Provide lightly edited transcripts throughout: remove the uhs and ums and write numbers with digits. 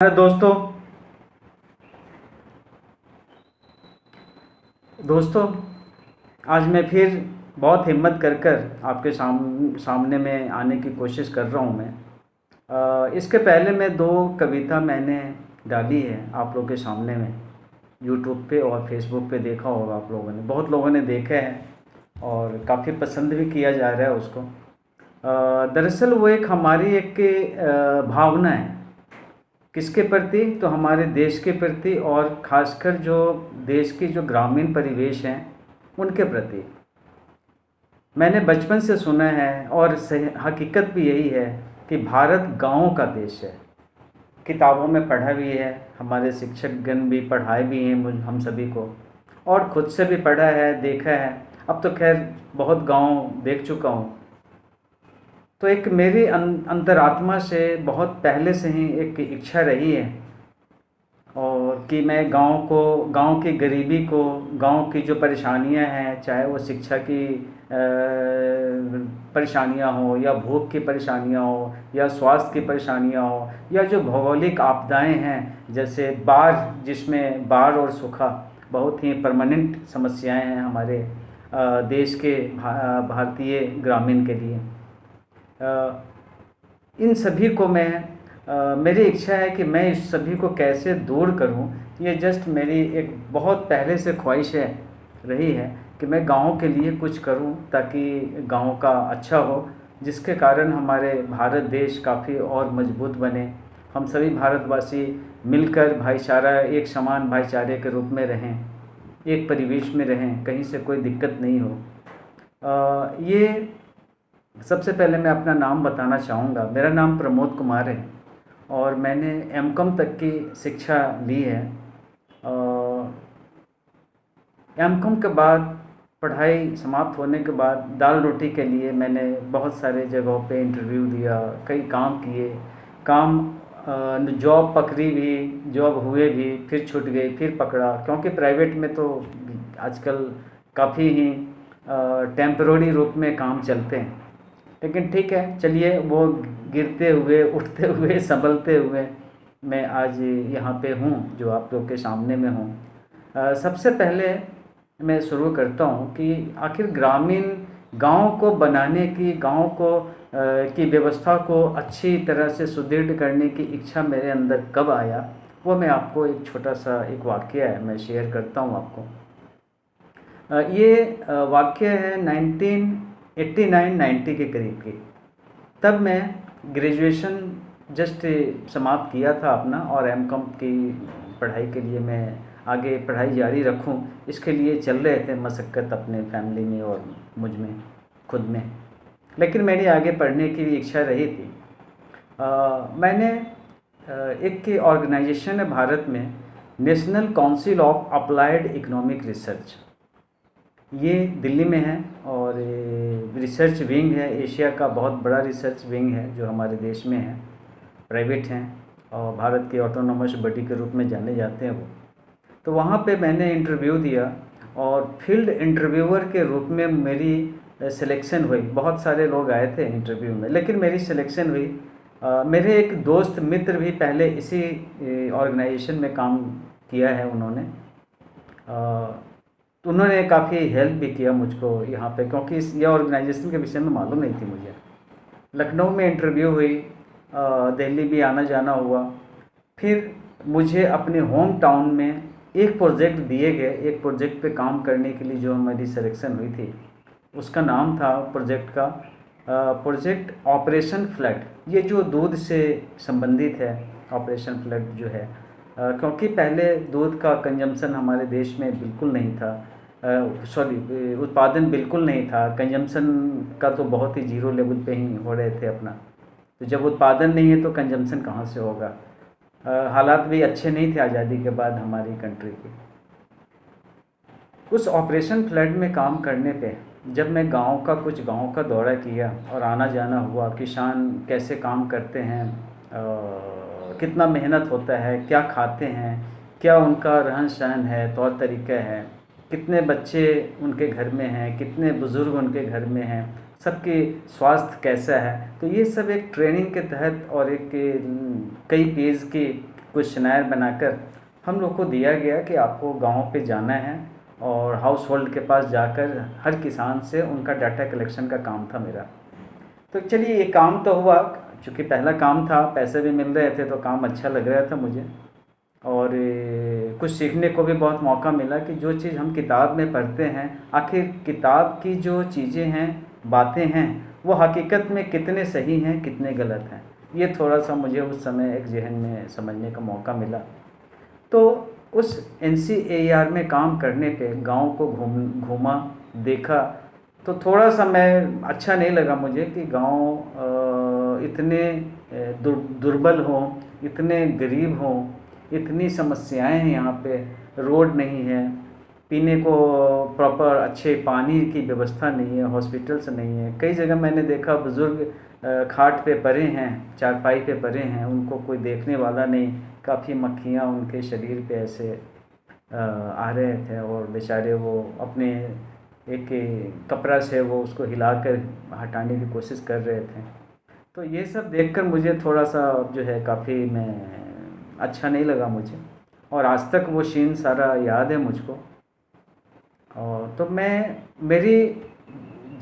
दोस्तों दोस्तों आज मैं फिर बहुत हिम्मत कर आपके सामने में आने की कोशिश कर रहा हूँ मैं। इसके पहले मैं दो कविता मैंने डाली है आप लोगों के सामने में, यूट्यूब पे और फेसबुक पे देखा होगा आप लोगों ने, बहुत लोगों ने देखा है और काफ़ी पसंद भी किया जा रहा है उसको। दरअसल वो एक हमारी एक भावना है, किसके प्रति? तो हमारे देश के प्रति और ख़ासकर जो देश की जो ग्रामीण परिवेश हैं उनके प्रति। मैंने बचपन से सुना है और हकीकत भी यही है कि भारत गाँवों का देश है। किताबों में पढ़ा भी है, हमारे शिक्षकगण भी पढ़ाए भी हैं हम सभी को, और ख़ुद से भी पढ़ा है, देखा है। अब तो खैर बहुत गाँव देख चुका हूँ। तो एक मेरी अंतरात्मा से बहुत पहले से ही एक इच्छा रही है और कि मैं गांव की गरीबी को, गांव की जो परेशानियां हैं, चाहे वो शिक्षा की परेशानियां हो या भूख की परेशानियां हो या स्वास्थ्य की परेशानियां हो या जो भौगोलिक आपदाएं हैं जैसे बाढ़, जिसमें बाढ़ और सूखा बहुत ही परमानेंट समस्याएं हैं हमारे देश के भारतीय ग्रामीण के लिए। इन सभी को मेरी इच्छा है कि मैं इस सभी को कैसे दूर करूं। ये जस्ट मेरी एक बहुत पहले से ख्वाहिश रही है कि मैं गाँव के लिए कुछ करूं ताकि गाँव का अच्छा हो, जिसके कारण हमारे भारत देश काफ़ी और मजबूत बने। हम सभी भारतवासी मिलकर भाईचारा, एक समान भाईचारे के रूप में रहें, एक परिवेश में रहें, कहीं से कोई दिक्कत नहीं हो। ये सबसे पहले मैं अपना नाम बताना चाहूँगा। मेरा नाम प्रमोद कुमार है और मैंने एमकॉम तक की शिक्षा ली है। एमकॉम के बाद पढ़ाई समाप्त होने के बाद दाल रोटी के लिए मैंने बहुत सारे जगहों पे इंटरव्यू दिया, कई काम किए। जॉब पकड़ी भी, जॉब हुए भी, फिर छूट गई, फिर पकड़ा, क्योंकि प्राइवेट में तो आजकल काफ़ी ही टेम्पररी रूप में काम चलते हैं। लेकिन ठीक है, चलिए, वो गिरते हुए, उठते हुए, संभलते हुए मैं आज यहाँ पे हूँ जो आप लोग के सामने में हूँ। सबसे पहले मैं शुरू करता हूँ कि आखिर ग्रामीण गांव को बनाने की, गांव को की व्यवस्था को अच्छी तरह से सुदृढ़ करने की इच्छा मेरे अंदर कब आया, वो मैं आपको एक छोटा सा एक वाक़या है मैं शेयर करता हूँ आपको। ये वाक़या है 1989-90 के करीब की। तब मैं ग्रेजुएशन जस्ट समाप्त किया था अपना और एमकॉम की पढ़ाई के लिए मैं आगे पढ़ाई जारी रखूं, इसके लिए चल रहे थे मशक्क़त अपने फैमिली में और मुझ में, खुद में। लेकिन मेरी आगे पढ़ने की भी इच्छा रही थी। मैंने एक ऑर्गेनाइजेशन है भारत में, national council of applied economic research, ये दिल्ली में है और रिसर्च विंग है, एशिया का बहुत बड़ा रिसर्च विंग है जो हमारे देश में है, प्राइवेट हैं और भारत के ऑटोनोमस बॉडी के रूप में जाने जाते हैं वो। तो वहाँ पे मैंने इंटरव्यू दिया और फील्ड इंटरव्यूअर के रूप में मेरी सिलेक्शन हुई। बहुत सारे लोग आए थे इंटरव्यू में, लेकिन मेरी सिलेक्शन हुई। मेरे एक दोस्त मित्र भी पहले इसी ऑर्गेनाइजेशन में काम किया है उन्होंने। तो उन्होंने काफ़ी हेल्प भी किया मुझको यहाँ पे, क्योंकि ये ऑर्गेनाइजेशन के विषय में मालूम नहीं थी मुझे। लखनऊ में इंटरव्यू हुई, दिल्ली भी आना जाना हुआ। फिर मुझे अपने होम टाउन में एक प्रोजेक्ट दिए गए, एक प्रोजेक्ट पे काम करने के लिए जो मेरी सिलेक्शन हुई थी, उसका नाम था प्रोजेक्ट ऑपरेशन फ्लड। ये जो दूध से संबंधित है, ऑपरेशन फ्लड जो है, क्योंकि पहले दूध का कंजम्पशन हमारे देश में बिल्कुल नहीं था, उत्पादन बिल्कुल नहीं था, कंजम्पशन का तो बहुत ही जीरो लेवल पे ही हो रहे थे अपना। तो जब उत्पादन नहीं है तो कंजम्पशन कहाँ से होगा। हालात भी अच्छे नहीं थे आज़ादी के बाद हमारी कंट्री के। उस ऑपरेशन फ्लड में काम करने पे जब मैं कुछ गाँव का दौरा किया और आना जाना हुआ, किसान कैसे काम करते हैं, कितना मेहनत होता है, क्या खाते हैं, क्या उनका रहन सहन है, तौर तरीका है, कितने बच्चे उनके घर में हैं, कितने बुज़ुर्ग उनके घर में हैं, सबके स्वास्थ्य कैसा है। तो ये सब एक ट्रेनिंग के तहत और एक कई पेज की क्वेश्चनायर बनाकर हम लोग को दिया गया कि आपको गांव पे जाना है और हाउस होल्ड के पास जाकर हर किसान से उनका डाटा कलेक्शन का काम था मेरा। तो चलिए ये काम तो हुआ, चूँकि पहला काम था, पैसे भी मिल रहे थे तो काम अच्छा लग रहा था मुझे। और कुछ सीखने को भी बहुत मौका मिला कि जो चीज़ हम किताब में पढ़ते हैं, आखिर किताब की जो चीज़ें हैं, बातें हैं, वो हकीकत में कितने सही हैं, कितने गलत हैं, ये थोड़ा सा मुझे उस समय एक जहन में समझने का मौका मिला। तो उस NCAR में काम करने पे गांव को घूमा, देखा, तो थोड़ा सा मैं अच्छा नहीं लगा मुझे कि गांव इतने दुर्बल हों, इतने गरीब हों, इतनी समस्याएं हैं यहाँ पे, रोड नहीं है, पीने को प्रॉपर अच्छे पानी की व्यवस्था नहीं है, हॉस्पिटल्स नहीं है। कई जगह मैंने देखा बुज़ुर्ग खाट पे पड़े हैं, चारपाई पे पड़े हैं, उनको कोई देखने वाला नहीं, काफ़ी मक्खियाँ उनके शरीर पे ऐसे आ रहे थे और बेचारे वो अपने एक कपड़ा से वो उसको हिलाकर हटाने की कोशिश कर रहे थे। तो ये सब देखकर मुझे थोड़ा सा जो है काफ़ी मैं अच्छा नहीं लगा मुझे, और आज तक वो सीन सारा याद है मुझको। और तो मेरी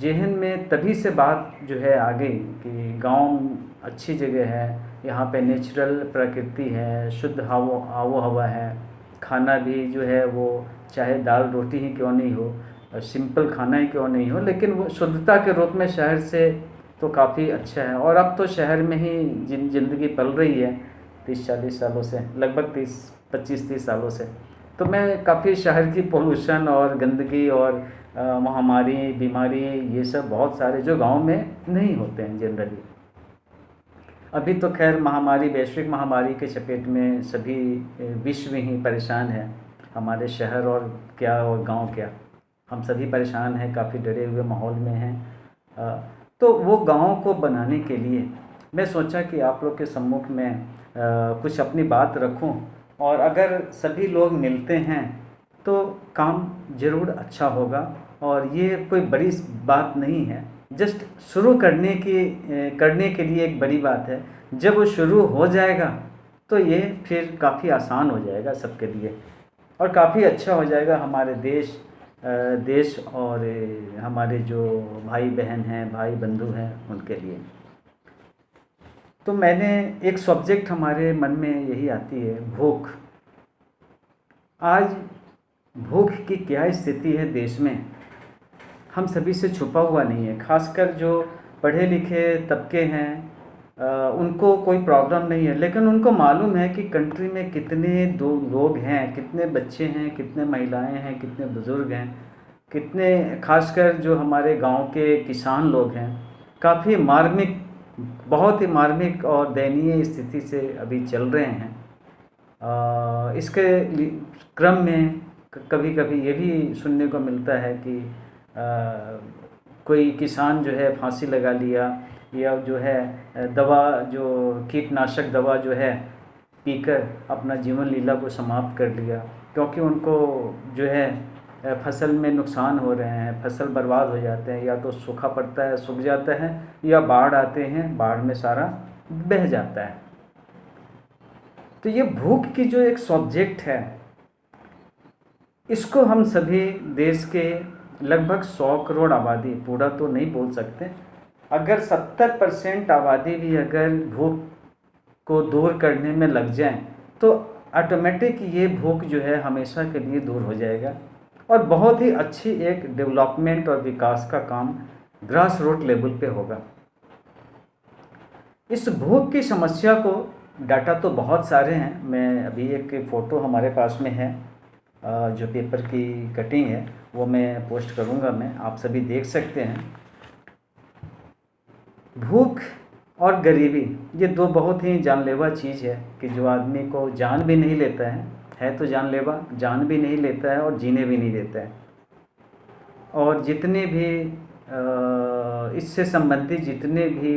जहन में तभी से बात जो है आ गई कि गांव अच्छी जगह है, यहाँ पे नेचुरल प्रकृति है, शुद्ध आबो हवा है, खाना भी जो है वो चाहे दाल रोटी ही क्यों नहीं हो, सिंपल खाना ही क्यों नहीं हो, लेकिन वो शुद्धता के रूप में शहर से तो काफ़ी अच्छा है। और अब तो शहर में ही ज़िंदगी पल रही है 30-40 सालों से, लगभग 25-30 सालों से। तो मैं काफ़ी शहर की पोल्यूशन और गंदगी और महामारी, बीमारी, ये सब बहुत सारे जो गांव में नहीं होते हैं जनरली। अभी तो खैर महामारी, वैश्विक महामारी के चपेट में सभी विश्व ही परेशान है, हमारे शहर और क्या और गांव क्या, हम सभी परेशान हैं, काफ़ी डरे हुए माहौल में हैं। तो वो गांव को बनाने के लिए मैं सोचा कि आप लोग के सम्मुख में कुछ अपनी बात रखूं, और अगर सभी लोग मिलते हैं तो काम ज़रूर अच्छा होगा। और ये कोई बड़ी बात नहीं है, जस्ट शुरू करने के लिए एक बड़ी बात है। जब वो शुरू हो जाएगा तो ये फिर काफ़ी आसान हो जाएगा सबके लिए, और काफ़ी अच्छा हो जाएगा हमारे देश और हमारे जो भाई बहन हैं, भाई बंधु हैं, उनके लिए। तो मैंने एक सब्जेक्ट हमारे मन में यही आती है, भूख। आज भूख की क्या स्थिति है देश में, हम सभी से छुपा हुआ नहीं है। खासकर जो पढ़े लिखे तबके हैं उनको कोई प्रॉब्लम नहीं है, लेकिन उनको मालूम है कि कंट्री में कितने लोग हैं, कितने बच्चे हैं, कितने महिलाएं हैं, कितने बुज़ुर्ग हैं, कितने, खासकर जो हमारे गांव के किसान लोग हैं, काफ़ी मार्मिक, बहुत ही मार्मिक और दयनीय स्थिति से अभी चल रहे हैं। इसके क्रम में कभी कभी ये भी सुनने को मिलता है कि कोई किसान जो है फांसी लगा लिया, या जो है दवा, जो कीटनाशक दवा जो है पीकर अपना जीवन लीला को समाप्त कर लिया, क्योंकि उनको जो है फसल में नुकसान हो रहे हैं, फसल बर्बाद हो जाते हैं, या तो सूखा पड़ता है, सूख जाता है, या बाढ़ आते हैं, बाढ़ में सारा बह जाता है। तो ये भूख की जो एक सब्जेक्ट है, इसको हम सभी देश के लगभग 100 करोड़ आबादी, पूरा तो नहीं बोल सकते, अगर 70% आबादी भी अगर भूख को दूर करने में लग जाए तो ऑटोमेटिक ये भूख जो है हमेशा के लिए दूर हो जाएगा, और बहुत ही अच्छी एक डेवलपमेंट और विकास का काम ग्रास रूट लेवल पे होगा। इस भूख की समस्या को, डाटा तो बहुत सारे हैं, मैं अभी एक फ़ोटो हमारे पास में है, जो पेपर की कटिंग है वो मैं पोस्ट करूँगा, मैं आप सभी देख सकते हैं। भूख और गरीबी ये दो बहुत ही जानलेवा चीज़ है कि जो आदमी को जान भी नहीं लेता है तो जानलेवा, जान भी नहीं लेता है और जीने भी नहीं देता है। और जितने भी इससे संबंधित जितने भी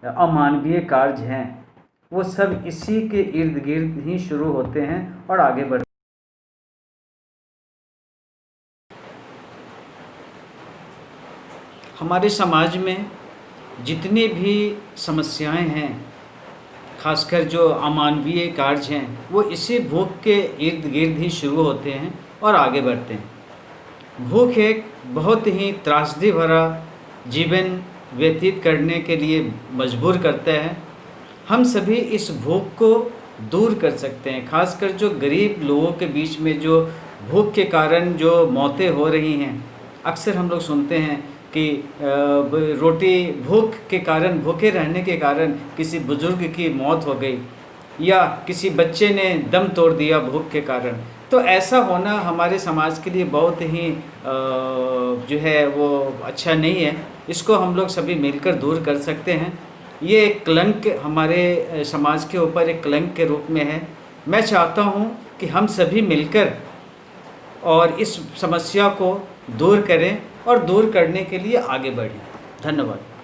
अमानवीय कार्य हैं वो सब इसी के इर्द गिर्द ही शुरू होते हैं और आगे बढ़ते हैं। हमारे समाज में जितनी भी समस्याएं हैं, खासकर जो अमानवीय कार्य हैं वो इसी भूख के इर्द गिर्द ही शुरू होते हैं और आगे बढ़ते हैं। भूख एक बहुत ही त्रासदी भरा जीवन व्यतीत करने के लिए मजबूर करता है। हम सभी इस भूख को दूर कर सकते हैं। खासकर जो गरीब लोगों के बीच में जो भूख के कारण जो मौतें हो रही हैं, अक्सर हम लोग सुनते हैं कि रोटी भूख के कारण, भूखे रहने के कारण किसी बुज़ुर्ग की मौत हो गई या किसी बच्चे ने दम तोड़ दिया भूख के कारण। तो ऐसा होना हमारे समाज के लिए बहुत ही जो है वो अच्छा नहीं है। इसको हम लोग सभी मिलकर दूर कर सकते हैं। ये एक कलंक हमारे समाज के ऊपर एक कलंक के रूप में है। मैं चाहता हूँ कि हम सभी मिलकर और इस समस्या को दूर करें और दूर करने के लिए आगे बढ़ें। धन्यवाद।